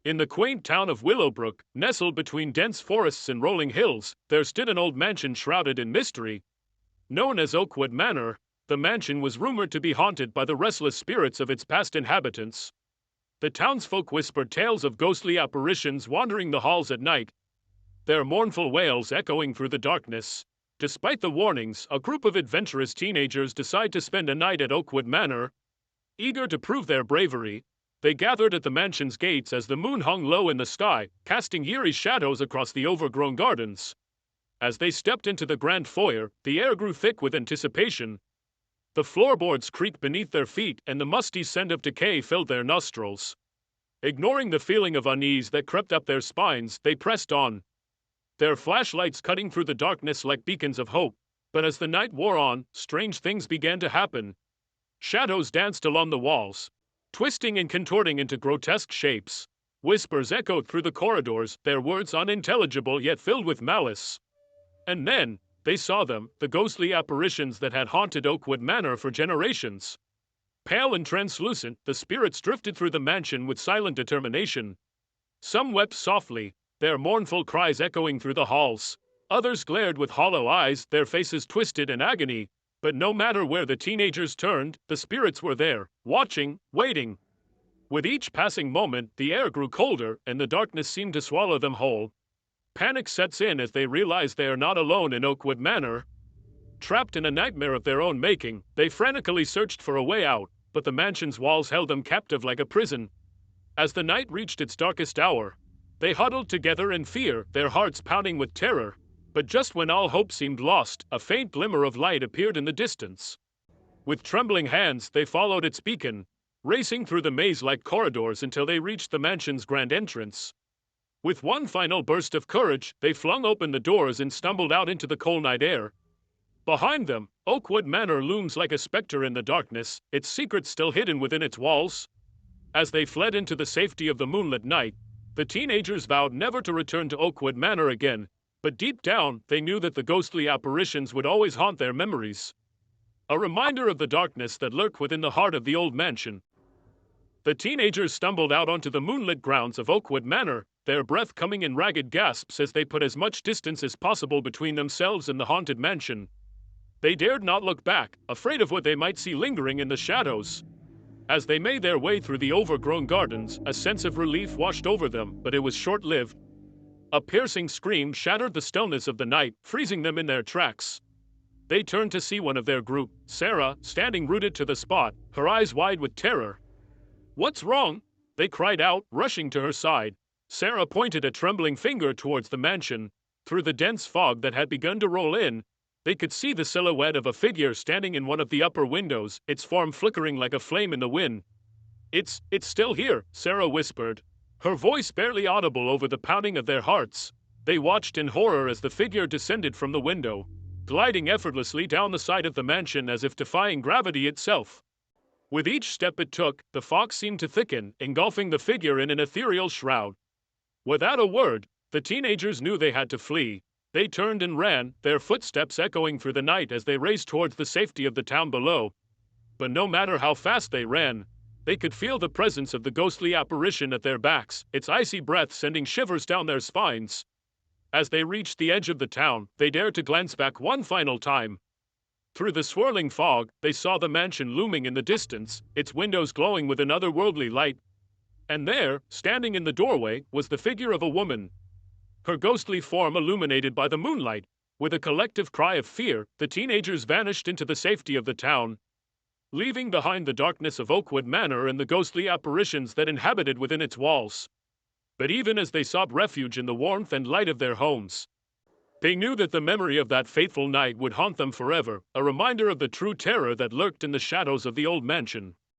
In the quaint town of Willowbrook, nestled between dense forests and rolling hills, there stood an old mansion shrouded in mystery. Known as Oakwood Manor, the mansion was rumored to be haunted by the restless spirits of its past inhabitants. The townsfolk whispered tales of ghostly apparitions wandering the halls at night, their mournful wails echoing through the darkness. Despite the warnings, a group of adventurous teenagers decide to spend a night at Oakwood Manor. Eager to prove their bravery, they gathered at the mansion's gates as the moon hung low in the sky, casting eerie shadows across the overgrown gardens. As they stepped into the grand foyer, the air grew thick with anticipation. The floorboards creaked beneath their feet, and the musty scent of decay filled their nostrils. Ignoring the feeling of unease that crept up their spines, they pressed on, their flashlights cutting through the darkness like beacons of hope. But as the night wore on, strange things began to happen. Shadows danced along the walls, twisting and contorting into grotesque shapes. Whispers echoed through the corridors, their words unintelligible yet filled with malice. And then, they saw them, the ghostly apparitions that had haunted Oakwood Manor for generations. Pale and translucent, the spirits drifted through the mansion with silent determination. Some wept softly, their mournful cries echoing through the halls. Others glared with hollow eyes, their faces twisted in agony. But no matter where the teenagers turned, the spirits were there, watching, waiting. With each passing moment, the air grew colder, and the darkness seemed to swallow them whole. Panic sets in as they realize they are not alone in Oakwood Manor. Trapped in a nightmare of their own making, they frantically searched for a way out, but the mansion's walls held them captive like a prison. As the night reached its darkest hour, they huddled together in fear, their hearts pounding with terror. But just when all hope seemed lost, a faint glimmer of light appeared in the distance. With trembling hands, they followed its beacon, racing through the maze-like corridors until they reached the mansion's grand entrance. With one final burst of courage, they flung open the doors and stumbled out into the cold night air. Behind them, Oakwood Manor looms like a specter in the darkness, its secrets still hidden within its walls. As they fled into the safety of the moonlit night, the teenagers vowed never to return to Oakwood Manor again. But deep down, they knew that the ghostly apparitions would always haunt their memories. A reminder of the darkness that lurked within the heart of the old mansion. The teenagers stumbled out onto the moonlit grounds of Oakwood Manor, their breath coming in ragged gasps as they put as much distance as possible between themselves and the haunted mansion. They dared not look back, afraid of what they might see lingering in the shadows. As they made their way through the overgrown gardens, a sense of relief washed over them, but it was short-lived. A piercing scream shattered the stillness of the night, freezing them in their tracks. They turned to see one of their group, Sarah, standing rooted to the spot, her eyes wide with terror. "What's wrong?" they cried out, rushing to her side. Sarah pointed a trembling finger towards the mansion. Through the dense fog that had begun to roll in, they could see the silhouette of a figure standing in one of the upper windows, its form flickering like a flame in the wind. It's still here," Sarah whispered, her voice barely audible over the pounding of their hearts. They watched in horror as the figure descended from the window, gliding effortlessly down the side of the mansion as if defying gravity itself. With each step it took, the fog seemed to thicken, engulfing the figure in an ethereal shroud. Without a word, the teenagers knew they had to flee. They turned and ran, their footsteps echoing through the night as they raced towards the safety of the town below. But no matter how fast they ran, they could feel the presence of the ghostly apparition at their backs, its icy breath sending shivers down their spines. As they reached the edge of the town, they dared to glance back one final time. Through the swirling fog, they saw the mansion looming in the distance, its windows glowing with an otherworldly light. And there, standing in the doorway, was the figure of a woman, her ghostly form illuminated by the moonlight. With a collective cry of fear, the teenagers vanished into the safety of the town, leaving behind the darkness of Oakwood Manor and the ghostly apparitions that inhabited within its walls. But even as they sought refuge in the warmth and light of their homes, they knew that the memory of that fateful night would haunt them forever, a reminder of the true terror that lurked in the shadows of the old mansion.